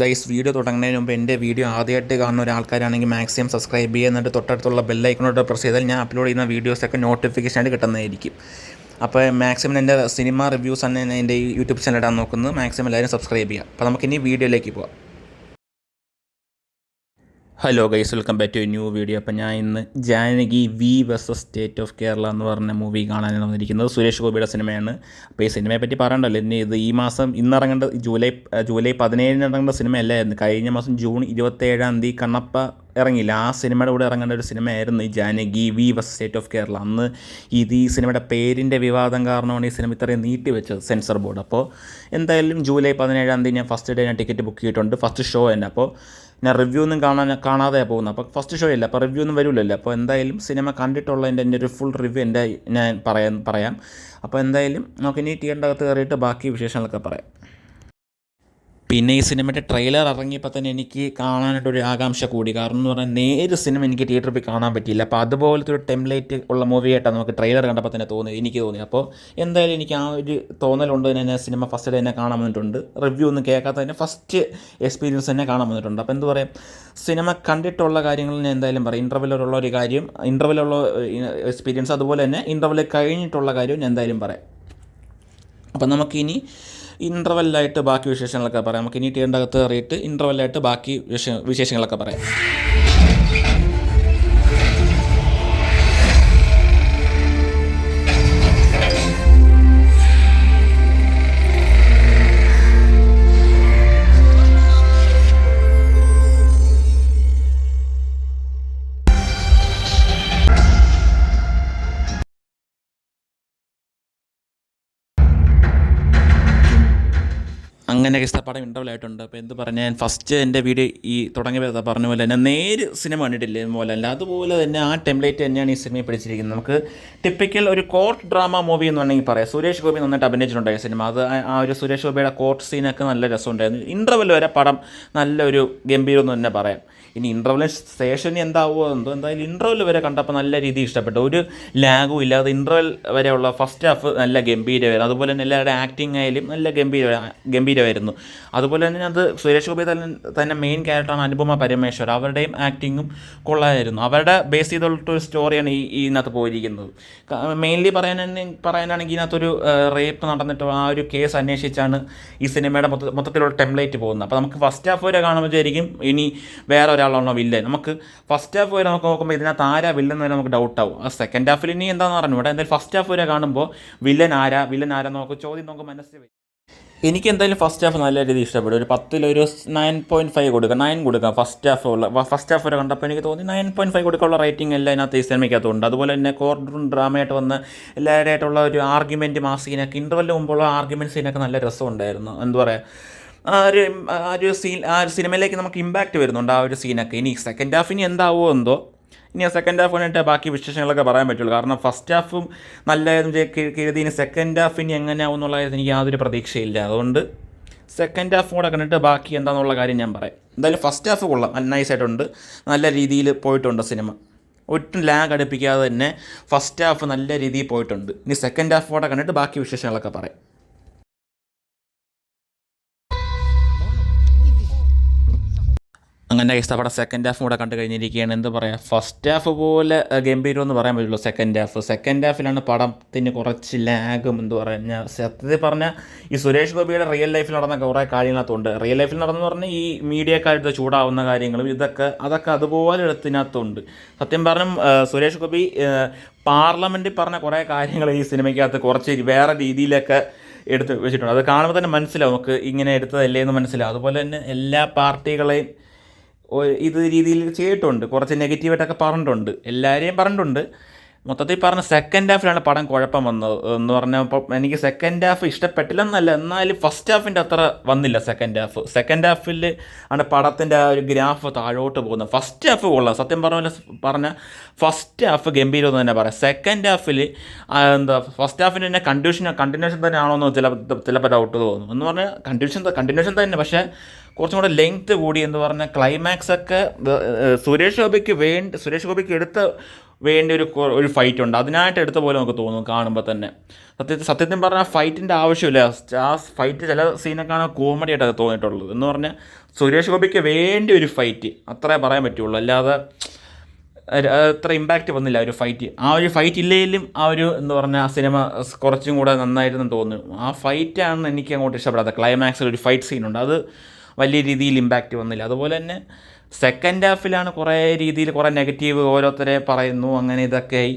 Guys video തുടങ്ങുന്നതിന് മുമ്പ് എൻ്റെ വീഡിയോ ആദ്യമായിട്ട് കാണുന്ന ഒരാൾക്കാരാണെങ്കിൽ മാക്സിമം സബ്സ്ക്രൈബ് ചെയ്യുക, എന്നിട്ട് തൊട്ടടുത്തുള്ള ബെല്ലൈക്കണോട്ട് പ്രസ് ചെയ്താൽ ഞാൻ അപ്ലോഡ് ചെയ്യുന്ന വീഡിയോസൊക്കെ നോട്ടിഫിക്കേഷനായിട്ട് കിട്ടുന്നതായിരിക്കും. അപ്പോൾ മാക്സിമം എൻ്റെ സിനിമ റിവ്യൂസ് തന്നെ എൻ്റെ യൂട്യൂബ് ചാനൽ ഇടാൻ നോക്കുന്നത്. മാക്സിമം എല്ലാവരും സബ്സ്ക്രൈബ് ചെയ്യുക. അപ്പോൾ നമുക്കിനി വീഡിയോയിലേക്ക് പോകാം. Hello guys, welcome back to new video. അപ്പോൾ ഞാൻ ഇന്ന് Janaki V versus state of Kerala എന്ന് പറഞ്ഞ മൂവി കാണാനാണ് വന്നിരിക്കുന്നത്. സുരേഷ് ഗോപിയുടെ സിനിമയാണ്. അപ്പോൾ ഈ സിനിമയെ പറ്റി പറയണ്ടല്ലോ, ഇനി ഇത് ഈ മാസം ഇന്നിറങ്ങേണ്ട ജൂലൈ 17 ഇറങ്ങേണ്ട സിനിമയല്ലായിരുന്നു. കഴിഞ്ഞ മാസം ജൂൺ 27 കണ്ണപ്പ ഇറങ്ങിയില്ല. ആ സിനിമയുടെ കൂടെ ഇറങ്ങേണ്ട ഒരു സിനിമയായിരുന്നു ഈ Janaki V versus state of Kerala. അന്ന് ഈ സിനിമയുടെ പേരിൻ്റെ വിവാദം കാരണമാണ് ഈ സിനിമ ഇത്രയും നീട്ടി വെച്ചത് സെൻസർ ബോർഡ്. അപ്പോൾ എന്തായാലും ജൂലൈ 17 ഞാൻ ഫസ്റ്റ് ഡേ ഞാൻ ടിക്കറ്റ് ബുക്ക് ചെയ്തിട്ടുണ്ട്. ഫസ്റ്റ് ഷോ തന്നെ. അപ്പോൾ ഞാൻ റിവ്യൂ ഒന്നും കാണാതെ പോകുന്നത്. അപ്പോൾ ഫസ്റ്റ് ഷോ ഇല്ല, അപ്പോൾ റിവ്യൂ ഒന്നും വരില്ലല്ലോ. അപ്പോൾ എന്തായാലും സിനിമ കണ്ടിട്ടുള്ളതിൻ്റെ എൻ്റെ ഒരു ഫുൾ റിവ്യൂ ഞാൻ പറയാം. അപ്പോൾ എന്തായാലും നമുക്കിനി തിയേറ്ററിൻ്റെ അകത്ത് കയറിയിട്ട് ബാക്കി വിശേഷങ്ങളൊക്കെ പറയാം. പിന്നെ ഈ സിനിമയുടെ ട്രെയിലർ ഇറങ്ങിയപ്പോൾ തന്നെ എനിക്ക് കാണാനായിട്ടൊരു ആകാംക്ഷ കൂടി. കാരണം എന്ന് പറഞ്ഞാൽ നേരെ സിനിമ എനിക്ക് തിയേറ്ററിൽ പോയി കാണാൻ പറ്റിയില്ല. അപ്പോൾ അതുപോലത്തെ ഒരു ടെംപ്ലേറ്റ് ഉള്ള മൂവിയായിട്ടാണ് നമുക്ക് ട്രെയിലർ കണ്ടപ്പോൾ തന്നെ എനിക്ക് തോന്നി. അപ്പോൾ എന്തായാലും എനിക്ക് ആ ഒരു തോന്നലുണ്ട് തന്നെ സിനിമ ഫസ്റ്റ് ഡേ തന്നെ കാണാൻ വന്നിട്ടുണ്ട്. റിവ്യൂ ഒന്നും കേൾക്കാത്ത തന്നെ ഫസ്റ്റ് എക്സ്പീരിയൻസ് തന്നെ കാണാൻ വന്നിട്ടുണ്ട്. അപ്പോൾ എന്ത് പറയാം, സിനിമ കണ്ടിട്ടുള്ള കാര്യങ്ങൾ ഞാൻ എന്തായാലും പറയും. ഇൻ്റർവെല്ലുള്ള ഒരു കാര്യം, ഇൻ്റർവെല്ലുള്ള എക്സ്പീരിയൻസ്, അതുപോലെ തന്നെ ഇൻ്റർവെൽ കഴിഞ്ഞിട്ടുള്ള കാര്യവും ഞാൻ എന്തായാലും പറയാം. അപ്പം നമുക്കിനി ഇൻ്റർവെല്ലായിട്ട് ബാക്കി വിശേഷങ്ങളൊക്കെ പറയാം. നമുക്ക് ഇനി തിയേറ്ററിൻ്റെ അകത്ത് കയറിയിട്ട് ഇൻ്റർവെല്ലായിട്ട് ബാക്കി വിശേഷങ്ങളൊക്കെ പറയാം. അങ്ങനെ പടം ഇൻ്റർവെലായിട്ടുണ്ട്. അപ്പോൾ എന്ത് പറഞ്ഞാൽ ഞാൻ ഫസ്റ്റ് എൻ്റെ വീഡിയോ തുടങ്ങിയപ്പോൾ പറഞ്ഞ പോലെ തന്നെ നേര് സിനിമ കണ്ടിട്ടില്ല പോലെ അല്ല, അതുപോലെ തന്നെ ആ ടെംപ്ലേറ്റ് തന്നെയാണ് ഈ സിനിമയെ പിടിച്ചിരിക്കുന്നത്. നമുക്ക് ടിപ്പിക്കൽ ഒരു കോർട്ട് ഡ്രാമ മൂവി എന്ന് വേണമെങ്കിൽ പറയാം. സുരേഷ് ഗോപി നന്നായിട്ട് അഭിനയിച്ചിട്ടുണ്ടായ സിനിമ. അത് ആ ഒരു സുരേഷ് ഗോപിയുടെ കോർട്ട് സീനൊക്കെ നല്ല രസമുണ്ടായിരുന്നു. ഇൻ്റർവെൽ വരെ പടം നല്ലൊരു ഗംഭീരം എന്ന് തന്നെ പറയാം. ഇനി ഇൻ്റർവെൽ സ്റ്റേഷന് എന്താവുമോ എന്തോ, എന്തായാലും ഇൻ്റർവെൽ വരെ കണ്ടപ്പോൾ നല്ല രീതിയിൽ ഇഷ്ടപ്പെട്ടു. ഒരു ലാഗും ഇല്ലാതെ ഇൻ്റർവെൽ വരെയുള്ള ഫസ്റ്റ് ഹാഫ് നല്ല ഗംഭീരമായിരുന്നു. അതുപോലെ തന്നെ എല്ലാവരുടെ ആക്ടിങ് ആയാലും നല്ല ഗംഭീരമായിരുന്നു. അതുപോലെ തന്നെ അത് സുരേഷ് ഗോപി തന്നെ മെയിൻ ക്യാരക്ടറാണ് അനുപമ പരമേശ്വർ. അവരുടെയും ആക്ടിങ്ങും കൊള്ളായിരുന്നു. അവരുടെ ബേസ് ചെയ്തിട്ടൊരു സ്റ്റോറിയാണ് ഇതിനകത്ത് പോയിരിക്കുന്നത്. മെയിൻലി പറയാനാണെങ്കിൽ ഇതിനകത്തൊരു റേപ്പ് നടന്നിട്ട് ആ ഒരു കേസ് അന്വേഷിച്ചാണ് ഈ സിനിമയുടെ മൊത്തത്തിലുള്ള ടെംപ്ലേറ്റ് പോകുന്നത്. അപ്പോൾ നമുക്ക് ഫസ്റ്റ് ഹാഫ് വരെ കാണുമ്പോഴായിരിക്കും ഇനി വേറെ ഒരാളാണോ വില്ലൻ. നമുക്ക് ഫസ്റ്റ് ഹാഫ് വരെ നമുക്ക് നോക്കുമ്പോൾ ഇതിനകത്ത് ആരാ വില്ലൻ വരെ നമുക്ക് ഡൗട്ടാവും. ആ സെക്കൻഡ് ഹാഫിൽ ഇനി എന്താണെന്ന് പറഞ്ഞു ഇവിടെ. എന്തായാലും ഫസ്റ്റ് ഹാഫ് വരെ കാണുമ്പോൾ വില്ലൻ ആരാ നമുക്ക് ചോദ്യം നമുക്ക് മനസ്സിൽ വരും. എനിക്ക് എന്തായാലും ഫസ്റ്റ് ഹാഫ് നല്ല രീതിയിൽ ഇഷ്ടപ്പെടും. ഒരു 10 9.5 കൊടുക്കാം, 9 കൊടുക്കാം. ഫസ്റ്റ് ഹാഫ് വരെ കണ്ടപ്പോൾ എനിക്ക് തോന്നി 9.5 കൊടുക്കാനുള്ള റേറ്റിംഗ് എല്ലാം ഇതിനകത്ത് ഈ സിനിമയ്ക്കകത്തുണ്ട്. അതുപോലെ തന്നെ കോർട്ട് റൂം ഡ്രാമയായിട്ട് വന്ന് എല്ലാവരുമായിട്ടുള്ള ഒരു ആർഗ്യുമെൻറ്റ് സീനൊക്കെ, ഇൻ്റർവെല്ലിന് മുമ്പുള്ള ആർഗ്യുമെൻറ്റ് സീനൊക്കെ നല്ല രസമുണ്ടായിരുന്നു. എന്താ പറയുക, ആ ഒരു സിനിമയിലേക്ക് നമുക്ക് ഇമ്പാക്റ്റ് വരുന്നുണ്ട് ആ ഒരു സീനൊക്കെ. ഇനി സെക്കൻഡ് ഹാഫിന് എന്താവുമോ എന്തോ. ഇനി ആ സെക്കൻഡ് ഹാഫ് വേണ്ടിയിട്ട് ബാക്കി വിശേഷങ്ങളൊക്കെ പറയാൻ പറ്റുള്ളൂ. കാരണം ഫസ്റ്റ് ഹാഫും നല്ലതായിരുന്നു കരുതി ഇനി സെക്കൻഡ് ഹാഫിന് എങ്ങനെയാവും എന്നുള്ളത് എനിക്ക് യാതൊരു പ്രതീക്ഷയില്ല. അതുകൊണ്ട് സെക്കൻഡ് ഹാഫ് കൂടെ കണ്ടിട്ട് ബാക്കി എന്താണെന്നുള്ള കാര്യം ഞാൻ പറയാം. എന്തായാലും ഫസ്റ്റ് ഹാഫ് കൊള്ളാം, നൈസായിട്ടുണ്ട്, നല്ല രീതിയിൽ പോയിട്ടുണ്ട് സിനിമ. ഒട്ടും ലാഗ് അടുപ്പിക്കാതെ തന്നെ ഫസ്റ്റ് ഹാഫ് നല്ല രീതിയിൽ പോയിട്ടുണ്ട്. ഇനി സെക്കൻഡ് ഹാഫ് കൂടെ കണ്ടിട്ട് ബാക്കി വിശേഷങ്ങളൊക്കെ പറയാം. അങ്ങനെ അവിടെ സെക്കൻഡ് ഹാഫും കൂടെ കണ്ടു കഴിഞ്ഞിരിക്കുകയാണ്. എന്താ പറയുക, ഫസ്റ്റ് ഹാഫ് പോലെ ഗംഭീരം എന്ന് പറയാൻ പറ്റുള്ളൂ സെക്കൻഡ് ഹാഫിലാണ് പടത്തിന് കുറച്ച് ലാഗും. എന്ത് പറഞ്ഞാൽ സത്യത്തിൽ പറഞ്ഞാൽ ഈ സുരേഷ് ഗോപിയുടെ റിയൽ ലൈഫിൽ നടന്ന കുറേ കാര്യങ്ങളകത്തുണ്ട്. റിയൽ ലൈഫിൽ നടന്നു പറഞ്ഞാൽ ഈ മീഡിയക്കാരുടെ ചൂടാവുന്ന കാര്യങ്ങളും അതൊക്കെ അതുപോലെ എടുത്തിനകത്തുണ്ട്. സത്യം പറഞ്ഞാൽ സുരേഷ് ഗോപി പാർലമെൻറ്റിൽ പറഞ്ഞ കുറേ കാര്യങ്ങൾ ഈ സിനിമയ്ക്കകത്ത് കുറച്ച് വേറെ രീതിയിലൊക്കെ എടുത്ത് വെച്ചിട്ടുണ്ട്. അത് കാണുമ്പോൾ തന്നെ മനസ്സിലാവും നമുക്ക് ഇങ്ങനെ എടുത്തതല്ലേ എന്ന് മനസ്സിലാവും. അതുപോലെ തന്നെ എല്ലാ പാർട്ടികളെയും ഇത് രീതിയിൽ ചെയ്തിട്ടുണ്ട്. കുറച്ച് നെഗറ്റീവായിട്ടൊക്കെ പറഞ്ഞിട്ടുണ്ട്, എല്ലാവരെയും പറഞ്ഞിട്ടുണ്ട്. മൊത്തത്തിൽ പറഞ്ഞ സെക്കൻഡ് ഹാഫിലാണ് പടം കുഴപ്പം വന്നത് എന്ന് പറഞ്ഞപ്പോൾ എനിക്ക് സെക്കൻഡ് ഹാഫ് ഇഷ്ടപ്പെട്ടില്ലെന്നല്ല, എന്നാലും ഫസ്റ്റ് ഹാഫിൻ്റെ അത്ര വന്നില്ല. സെക്കൻഡ് ഹാഫിൽ ആണ് പടത്തിൻ്റെ ആ ഒരു ഗ്രാഫ് താഴോട്ട് പോകുന്നത്. ഫസ്റ്റ് ഹാഫ് കൊള്ളാം, സത്യം പറഞ്ഞ ഫസ്റ്റ് ഹാഫ് ഗംഭീരം എന്ന് തന്നെ പറയാം. സെക്കൻഡ് ഹാഫിൽ ഫസ്റ്റ് ഹാഫിൻ്റെ തന്നെ കണ്ടിന്യൂഷൻ തന്നെ ആണോ എന്ന് ചിലപ്പോൾ ഡൗട്ട് തോന്നും. എന്ന് പറഞ്ഞാൽ കണ്ടിന്യൂഷൻ തന്നെ, പക്ഷേ കുറച്ചും കൂടെ ലെങ്ത്ത് കൂടി. എന്ന് പറഞ്ഞാൽ ക്ലൈമാക്സ് ഒക്കെ സുരേഷ് ഗോപിക്ക് എടുത്ത വേണ്ടി ഒരു ഫൈറ്റ് ഉണ്ട്, അതിനായിട്ട് എടുത്ത പോലെ നമുക്ക് തോന്നും കാണുമ്പോൾ തന്നെ. സത്യത്തിൽ പറഞ്ഞാൽ ഫൈറ്റിൻ്റെ ആവശ്യമില്ല. ആ ഫൈറ്റ് ചില സീനൊക്കെയാണ് കോമഡി ആയിട്ടത് തോന്നിയിട്ടുള്ളത്. എന്ന് പറഞ്ഞാൽ സുരേഷ് ഗോപിക്ക് വേണ്ടി ഒരു ഫൈറ്റ് അത്രേ പറയാൻ പറ്റുള്ളൂ, അല്ലാതെ അത്ര ഇമ്പാക്റ്റ് വന്നില്ല ഒരു ഫൈറ്റ്. ആ ഒരു ഫൈറ്റ് ഇല്ലെങ്കിലും ആ ഒരു എന്ന് പറഞ്ഞാൽ ആ സിനിമ കുറച്ചും കൂടെ നന്നായിരുന്നു തോന്നുന്നു. ആ ഫൈറ്റാണ് എനിക്ക് അങ്ങോട്ട് ഇഷ്ടപ്പെടാത്ത. ക്ലൈമാക്സിൽ ഒരു ഫൈറ്റ് സീനുണ്ട്, അത് വലിയ രീതിയിൽ ഇമ്പാക്റ്റ് വന്നില്ല. അതുപോലെ തന്നെ സെക്കൻഡ് ഹാഫിലാണ് കുറേ രീതിയിൽ കുറേ നെഗറ്റീവ് ഓരോരുത്തരെ പറയുന്നു, അങ്ങനെ ഇതൊക്കെയായി.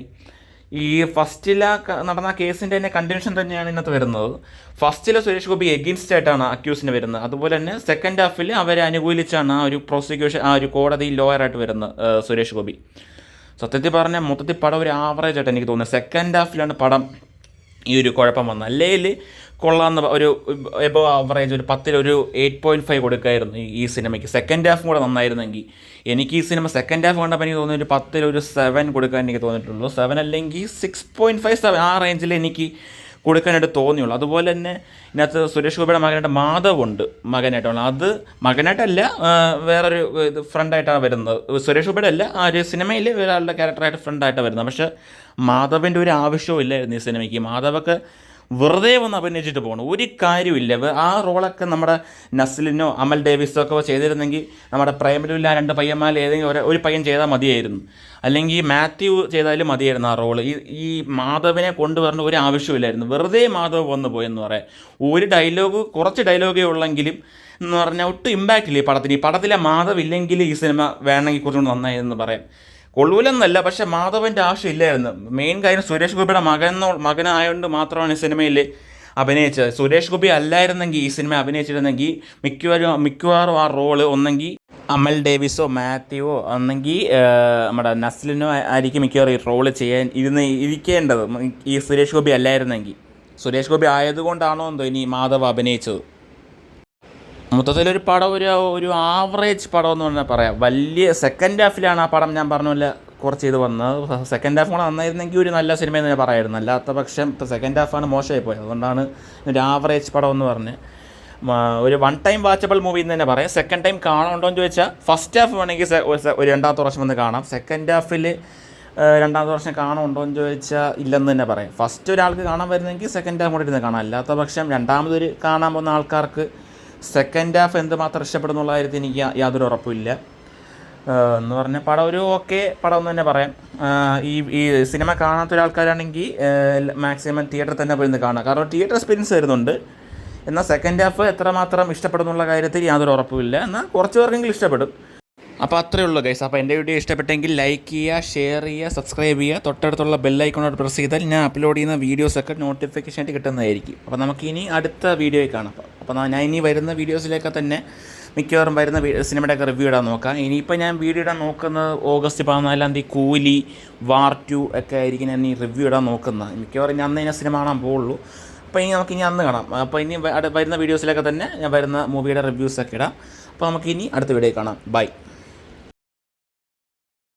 ഈ ഫസ്റ്റിൽ നടന്ന കേസിൻ്റെ തന്നെ കണ്ടിന്യൂഷൻ തന്നെയാണ് ഇന്നത്തെ വരുന്നത്. ഫസ്റ്റിൽ സുരേഷ് ഗോപി എഗെയിൻസ്റ്റ് ആയിട്ടാണ് അക്യൂസിന് വരുന്നത്. അതുപോലെ തന്നെ സെക്കൻഡ് ഹാഫിൽ അവരെ അനുകൂലിച്ചാണ് ആ ഒരു പ്രോസിക്യൂഷൻ, ആ ഒരു കോടതി ലോയറായിട്ട് വരുന്നത് സുരേഷ് ഗോപി. സത്യത്തിൽ പറഞ്ഞാൽ മൊത്തത്തിൽ പടം ഒരു ആവറേജ് ആയിട്ട് എനിക്ക് തോന്നുന്നത്. സെക്കൻഡ് ഹാഫിലാണ് പടം ഈ ഒരു കുഴപ്പം വന്നത്. അല്ലെങ്കിൽ കൊള്ളാമെന്ന് ഒരു എബോ ആവറേജ് ഒരു 10 ഒരു 8.5 കൊടുക്കായിരുന്നു ഈ സിനിമയ്ക്ക്. സെക്കൻഡ് ഹാഫും കൂടെ നന്നായിരുന്നെങ്കിൽ. എനിക്ക് ഈ സിനിമ സെക്കൻഡ് ഹാഫ് കണ്ടപ്പോൾ എനിക്ക് തോന്നുന്നു ഒരു 10 ഒരു 7 കൊടുക്കാൻ എനിക്ക് തോന്നിയിട്ടുള്ളൂ. 7 അല്ലെങ്കിൽ 6.5 7 ആ റേഞ്ചിൽ എനിക്ക് കൊടുക്കാനായിട്ട് തോന്നിയുള്ളൂ. അതുപോലെ തന്നെ ഇതിനകത്ത് സുരേഷ് ഗോപിയുടെ മകനായിട്ട് മാധവ് ഉണ്ട് മകനായിട്ടുള്ള. അത് മകനായിട്ടല്ല, വേറൊരു ഫ്രണ്ടായിട്ടാണ് വരുന്നത്. സുരേഷ് ഗോപിയുടെ അല്ല, ആ ഒരു സിനിമയിൽ ഒരാളുടെ ക്യാരക്ടറായിട്ട് ഫ്രണ്ടായിട്ടാണ് വരുന്നത്. പക്ഷേ മാധവിൻ്റെ ഒരു ആവശ്യവും ഇല്ലായിരുന്നു ഈ സിനിമയ്ക്ക്. മാധവൊക്കെ വെറുതെ വന്ന് അഭിനയിച്ചിട്ട് പോകണം, ഒരു കാര്യമില്ല. ആ റോളൊക്കെ നമ്മുടെ നസ്ലിനോ അമൽ ഡേവിസോ ഒക്കെ ചെയ്തിരുന്നെങ്കിൽ, നമ്മുടെ പ്രേമലുല്ല 2 പയ്യന്മാർ ഏതെങ്കിലും ഒരു പയ്യൻ ചെയ്താൽ മതിയായിരുന്നു, അല്ലെങ്കിൽ മാത്യു ചെയ്താലും മതിയായിരുന്നു ആ റോള്. ഈ മാധവിനെ കൊണ്ടുവരേണ്ട ഒരു ആവശ്യമില്ലായിരുന്നു. വെറുതെ മാധവ് വന്നു പോയെന്ന് പറയാം. ഒരു ഡയലോഗ്, കുറച്ച് ഡയലോഗേ ഉള്ളെങ്കിലും എന്ന് പറഞ്ഞാൽ ഒട്ടും ഇമ്പാക്റ്റ് ഇല്ല ഈ പടത്തിന്. ഈ പടത്തിലെ മാധവ് ഇല്ലെങ്കിൽ ഈ സിനിമ വേണമെങ്കിൽ കുറച്ചുകൂടി നന്നായി എന്ന് പറയാം. കൊള്ളൂലെന്നല്ല, പക്ഷേ മാധവൻ്റെ ആവശ്യമില്ലായിരുന്നു. മെയിൻ കാര്യം സുരേഷ് ഗോപിയുടെ മകനായതുകൊണ്ട് മാത്രമാണ് ഈ സിനിമയിൽ അഭിനയിച്ചത്. സുരേഷ് ഗോപി അല്ലായിരുന്നെങ്കിൽ ഈ സിനിമ അഭിനയിച്ചിരുന്നെങ്കിൽ മിക്കവാറും ആ റോള് ഒന്നെങ്കിൽ അമൽ ഡേവിസോ മാത്യുവോ ഒന്നെങ്കിൽ നമ്മുടെ നസ്ലിനോ ആയിരിക്കും മിക്കവാറും ഈ റോള് ചെയ്യാൻ ഇരിക്കേണ്ടത്, ഈ സുരേഷ് ഗോപി അല്ലായിരുന്നെങ്കിൽ. സുരേഷ് ഗോപി ആയതുകൊണ്ടാണോ എന്തോ ഇനി മാധവ് അഭിനയിച്ചത്. മൊത്തത്തിലൊരു പടം ഒരു ആവറേജ് പടം എന്ന് പറഞ്ഞാൽ പറയാം. വലിയ സെക്കൻഡ് ഹാഫിലാണ് ആ പടം ഞാൻ പറഞ്ഞ പോലെ കുറച്ച് ഇത് വന്നത്. സെക്കൻഡ് ഹാഫ് കൂടെ നന്നായിരുന്നെങ്കിൽ ഒരു നല്ല സിനിമയെന്ന് ഞാൻ പറയായിരുന്നു. അല്ലാത്ത പക്ഷം ഇപ്പോൾ സെക്കൻഡ് ഹാഫാണ് മോശമായി പോയത്. അതുകൊണ്ടാണ് ഒരു ആവറേജ് പടം എന്ന് പറഞ്ഞ് ഒരു 1 ടൈം വാച്ചബിൾ മൂവി എന്ന് തന്നെ പറയാം. സെക്കൻഡ് ടൈം കാണുന്നുണ്ടോ എന്ന് ചോദിച്ചാൽ ഫസ്റ്റ് ഹാഫ് വേണമെങ്കിൽ ഒരു 2ാമത്തെ വർഷം വന്ന് കാണാം. സെക്കൻഡ് ഹാഫിൽ 2ാമത്തെ വർഷം കാണുന്നുണ്ടോ എന്ന് ചോദിച്ചാൽ ഇല്ലെന്ന് തന്നെ പറയാം. ഫസ്റ്റ് ഒരാൾക്ക് കാണാൻ വരുന്നെങ്കിൽ സെക്കൻഡ് ഹാഫ് കൂടെ ഇരുന്ന് കാണാം. അല്ലാത്ത പക്ഷം രണ്ടാമതൊരു കാണാൻ പോകുന്ന ആൾക്കാർക്ക് സെക്കൻഡ് ഹാഫ് എന്തുമാത്രം ഇഷ്ടപ്പെടുന്നുള്ള കാര്യത്തിൽ എനിക്ക് യാതൊരു ഉറപ്പുമില്ല. എന്ന് പറഞ്ഞാൽ പടം ഒരു ഓക്കെ പടം എന്ന് തന്നെ പറയാം. ഈ സിനിമ കാണാത്ത ഒരാൾക്കാരാണെങ്കിൽ മാക്സിമം തിയേറ്ററിൽ തന്നെ പോയി കാണാം. കാരണം തിയേറ്റർ എക്സ്പീരിയൻസ് വരുന്നുണ്ട്. എന്നാൽ സെക്കൻഡ് ഹാഫ് എത്രമാത്രം ഇഷ്ടപ്പെടുന്നുള്ള കാര്യത്തിൽ യാതൊരു ഉറപ്പുമില്ല. എന്നാൽ കുറച്ച് പേർക്കെങ്കിലും ഇഷ്ടപ്പെടും. അപ്പോൾ അത്രയേ ഉള്ളൂ ഗൈസ്. അപ്പോൾ എൻ്റെ വീഡിയോ ഇഷ്ടപ്പെട്ടെങ്കിൽ ലൈക്ക് ചെയ്യുക, ഷെയർ ചെയ്യുക, സബ്സ്ക്രൈബ് ചെയ്യുക. തൊട്ടടുത്തുള്ള ബെല്ലൈക്കണോട് പ്രസ് ചെയ്താൽ ഞാൻ അപ്ലോഡ് ചെയ്യുന്ന വീഡിയോസൊക്കെ നോട്ടിഫിക്കേഷൻ ആയിട്ട് കിട്ടുന്നതായിരിക്കും. അപ്പോൾ നമുക്കിനി അടുത്ത വീഡിയോയിൽ കാണാം. അപ്പോൾ ഞാൻ ഇനി വരുന്ന വീഡിയോസിലേക്ക് തന്നെ മിക്കവാറും വരുന്ന സിനിമയുടെയൊക്കെ റിവ്യൂ ഇടാൻ നോക്കാം. ഇനിയിപ്പോൾ ഞാൻ വീഡിയോ ഇടാൻ നോക്കുന്നത് ഓഗസ്റ്റ് 14-ാം തീയതി കൂലി വാർ 2 ഒക്കെ ആയിരിക്കും ഞാൻ ഈ റിവ്യൂ ഇടാൻ നോക്കുന്നത്. മിക്കവാറും ഞാൻ അന്ന് സിനിമ കാണാൻ പോകുള്ളൂ. അപ്പോൾ നമുക്കിനി അന്ന് കാണാം. അപ്പോൾ ഇനി വരുന്ന വീഡിയോസിലൊക്കെ തന്നെ ഞാൻ വരുന്ന മൂവിയുടെ റിവ്യൂസൊക്കെ ഇടാം. അപ്പോൾ നമുക്കിനി അടുത്ത വീഡിയോ കാണാം. ബൈ.